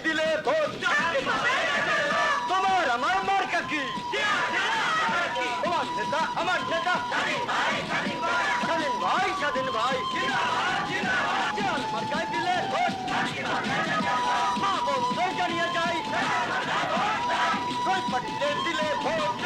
দিলে ভোট, তোমার আমার মার্কা কি? তোমার নেতা আমার নেতা স্বাধীন ভাই, স্বাধীন ভাই। জান মার্কায় দিলে ভোট, মা বন্ধুদের জানিয়ে যাই, শহীদ পার্টিতে দিলে ভোট।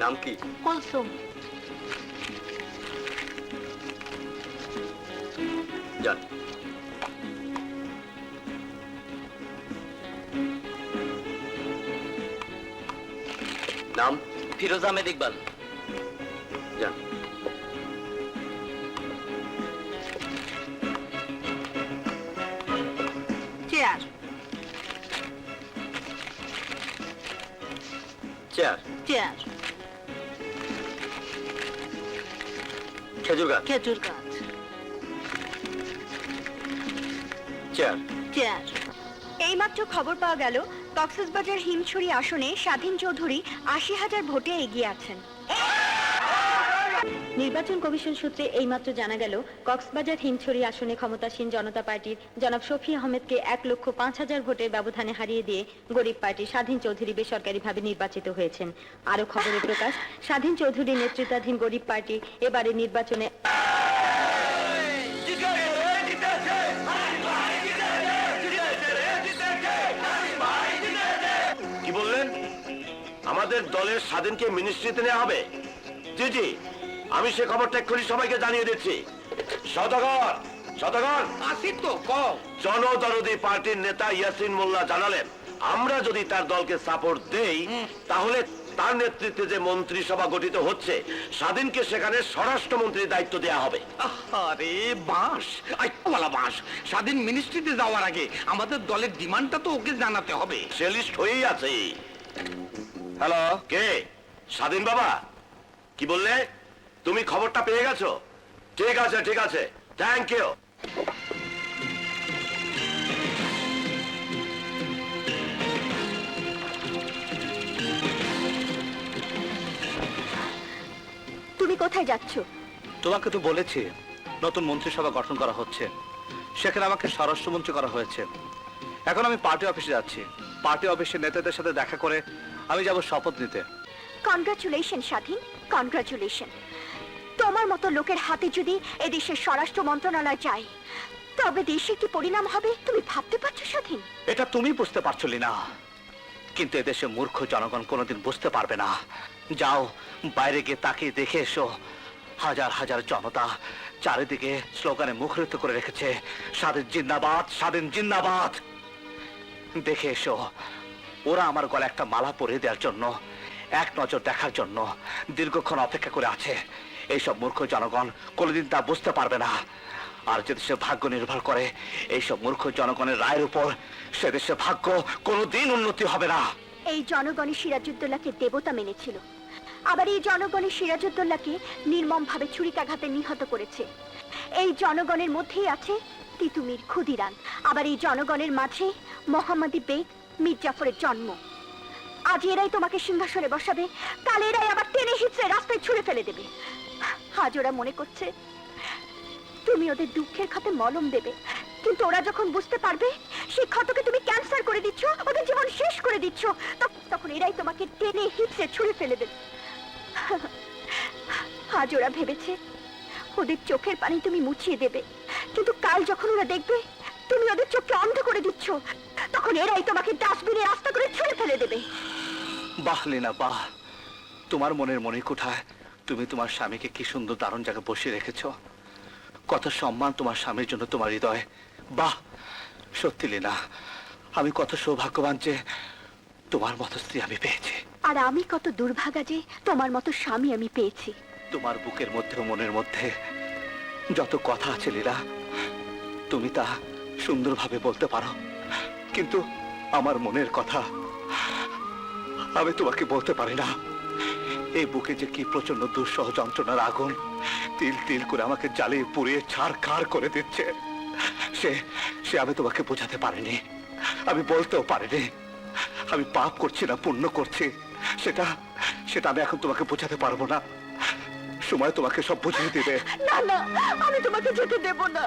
নাম কি? কুলসুম। জান। নাম? ফিরোজ আহমেদ ইকবাল। জান। চেয়ার। চেয়ার। চেয়ার। খেজুর গাছ। খেজুর গাছ। চেয়ার। চেয়ার। এইমাত্র খবর পাওয়া গেল কক্সবাজার হিমছড়ি আসনে স্বাধীন চৌধুরী ৮০,০০০ ভোটে এগিয়ে আছেন। নির্বাচন কমিশন সূত্রে এইমাত্র জানা গেল কক্সবাজার হিমছড়ি আসনে ক্ষমতাসীন জনতা পার্টির জনাব শফি আহমেদকে ১,৫,০০০ ভোটের ব্যবধানে হারিয়ে দিয়ে গরিব পার্টি স্বাধীন চৌধুরী বেসরকারিভাবে নির্বাচিত হয়েছেন। আরো খবরে প্রকাশ, স্বাধীন চৌধুরী নেতৃত্বাধীন গরিব পার্টি এবারে নির্বাচনে কি বললেন? আমাদের দলের স্বাধীনকে মিনিস্ট্রিতে নেওয়া হবে? জি জি, আমি সে খবরটা এক্ষুনি সবাইকে জানিয়ে দিচ্ছি। সদাগর, সদাগর আসিফ তো কম। জনদরদি পার্টির নেতা ইয়াসিন মোল্লা জানালেন, আমরা যদি তার দলকে সাপোর্ট দেই তাহলে তার নেতৃত্বে যে মন্ত্রিসভা গঠিত হচ্ছে স্বাধীনকে সেখানে স্বরাষ্ট্রমন্ত্রীর দায়িত্ব দেওয়া হবে। আরে বাস, আইওয়ালা বাস। স্বাধীন মিনিস্ট্রিতে যাওয়ার আগে আমাদের দলের ডিমান্ডটা তো ওকে জানাতে হবে। সে লিস্ট হয়েই আছে। হ্যালো, কে? স্বাধীন বাবা, কি বললে? তুমি খবরটা পেয়ে গেছো? ঠিক আছে ঠিক আছে, থ্যাংক ইউ। তুমি কোথায় যাচ্ছ? তোমাকে তো বলেছি নতুন মন্ত্রিসভা গঠন করা হচ্ছে, সেখানে আমাকে স্বরাষ্ট্রমন্ত্রী করা হয়েছে। এখন আমি পার্টি অফিসে যাচ্ছি। পার্টি অফিসের নেতাদের সাথে দেখা করে আমি যাব শপথ নিতে। কনগ্রাচুলেশন স্বাধীন, কনগ্রাচুলেশন। তোমার মতো লোকের হাতে যদি এদেশের স্বরাষ্ট্র মন্ত্রণালয় যায় তবে দেশে কি পরিণাম হবে তুমি ভাবতে পারছো স্বাধীন? এটা তুমি বুঝতে পারছো না, কিন্তু এদেশে মূর্খ জনগণ কোনোদিন বুঝতে পারবে না। যাও বাইরে গিয়ে তাকিয়ে দেখে এসো, হাজার হাজার জনতা চারিদিকে স্লোগানে মুখরিত করে রেখেছে, স্বাধীন জিন্দাবাদ, স্বাধীন জিন্দাবাদ। দেখে এসো, ওরা আমার গলায় একটা মালা পরিয়ে দেওয়ার জন্য, এক নজর দেখার জন্য দীর্ঘক্ষণ অপেক্ষা করে আছে। এইসব মূর্খ জনগণ কোনোদিন তা বুঝতে পারবে না। আর যে দেশের ভাগ্য নির্ভর করে এইসব মূর্খ জনগণের রায়ের উপর, সে দেশের ভাগ্য কোনোদিন উন্নতি হবে না। এই জনগণই সিরাজউদ্দৌলাকে দেবতা মেনেছিল, আবার এই জনগণই সিরাজউদ্দৌলাকে নির্মমভাবে ছুরিকাঘাতে নিহত করেছে। এই জনগণের মধ্যেই আছে তিতুমির, ক্ষুদিরাম, আবার এই জনগণের মাঝে মোহাম্মদী বেগ, মীর জাফরের জন্ম। আজ এরাই তোমাকে সিংহাসনে বসাবে, কাল এরাই আবার টেনে হিচড়ে রাস্তায় ছুঁড়ে ফেলে দেবে। আজ ওরা মনে করছে তুমি ওদের দুঃখের ক্ষতে মলম দেবে, কিন্তু ওরা যখন বুঝতে পারবে সেই ক্ষতকে তুমি ক্যান্সার করে দিচ্ছ, ওদের জীবন শেষ করে দিচ্ছ, তখন এরাই তোমাকে টেনে হিচড়ে ছুঁড়ে ফেলে দেবে। আজ ওরা ভেবেছে ওদের চোখের পানি তুমি মুছিয়ে দেবে, কিন্তু কাল যখন ওরা দেখবে তুমি ওদের চোখকে অন্ধ করে দিচ্ছ, তখন এরাই তোমাকে ডাস্টবিনে রাস্তা করে ছুঁড়ে ফেলে দেবে। বাহ লীনা বাহ, তোমার মনের মনিকুঠায় তুমি তোমার স্বামীকে কি সুন্দর দারুণ জায়গায় বসিয়ে রেখেছো। কত সম্মান তোমার স্বামীর জন্য তোমার হৃদয়ে। বাহ, সত্যি লীনা, আমি কত সৌভাগ্যবান যে তোমার মতো স্ত্রী আমি পেয়েছি। আর আমি কত দুর্ভাগা যে তোমার মতো স্বামী আমি পেয়েছি। তোমার বুকের মধ্যে ও মনের মধ্যে যত কথা আছে লীলা, তুমি তা সুন্দরভাবে বলতে পারো, কিন্তু আমার মনের কথা আমি তোমাকে বলতে পারি না। এই বুকে যে কি প্রচন্ড দুঃসহ যন্ত্রণার আগুন তিল তিল করে আমাকে জ্বালিয়ে পুড়িয়ে ছারখার করে দিচ্ছে, সে আমি তোমাকে বোঝাতে পারিনি, আমি বলতেও পারিনি। আমি পাপ করছি না পুণ্য করছি সেটা আমি এখন তোমাকে বোঝাতে পারবো না। সময় তোমাকে সব বুঝিয়ে দিবে। না না, আমি তোমাকে যেতে দেব না।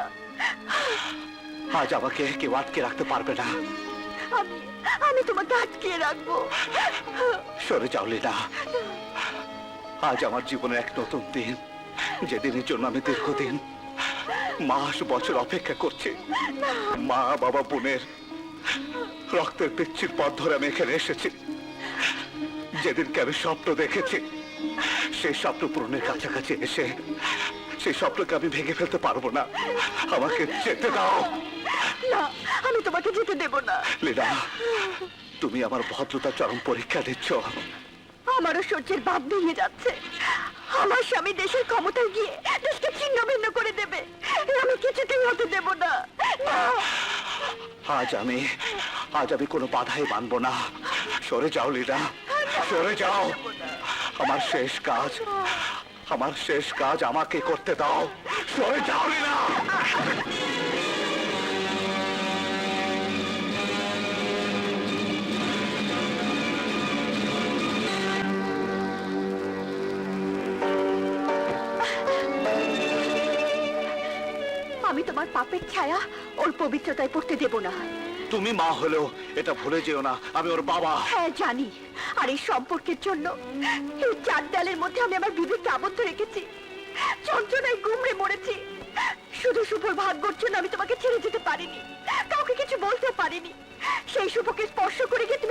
আজ আমাকে কেউ আটকে রাখতে পারবে না। আমি আমি তোমাকে আটকে রাখবো। সরে যাও লীলা। আজ আমার জীবনের এক নতুন দিন, যেদিনের জন্য আমি দীর্ঘদিন মাস বছর অপেক্ষা করছি। মা বাবা বোনের রক্তের পিচ্ছির পথ ধরে আমি এখানে এসেছি। যেদিনকে আমি স্বপ্ন দেখেছি, সেই স্বপ্ন পূরণের কাছাকাছি এসে সেই স্বপ্নকে আমি ভেঙে ফেলতে পারবো না। আমাকে যেতে দাও। না, আমি তোমাকে যেতে দেব না। লীলা, তুমি আমার ভদ্রতা চরম পরীক্ষা দিচ্ছ। আমারও সহ্যের বাদ ভেঙে যাচ্ছে। আমার স্বামী দেশের ক্ষমতায় গিয়ে দেশকে ছিন্ন ভিন্ন করে দেবে, আমি কিছুতেই হতে দেব না। না। আজ আমি কোনো বাধাই মানবো না। সরে যাও লীলা, সরে যাও। আমার শেষ কাজ আমাকে করতে দাও। সরে যাও লীলা। আমি তোমার পাপের ছায়া ওর পবিত্রতায় পড়তে দেব না। তুমি মা হলেও এটা ভুলে যেও না আমি ওর বাবা। হ্যাঁ জানি, আর এই সম্পর্কের জন্য এই চার দেয়ালের মধ্যে আমি আমার বিবেককে আবদ্ধ রেখেছি, যন্ত্রণায় গুমড়ে মরেছি। শুধু শুভর ভাগ্যর জন্য আমি তোমাকে ছেড়ে যেতে পারিনি, কাউকে কিছু বলতে পারিনি। সেই শুভকে স্পর্শ করে গিয়ে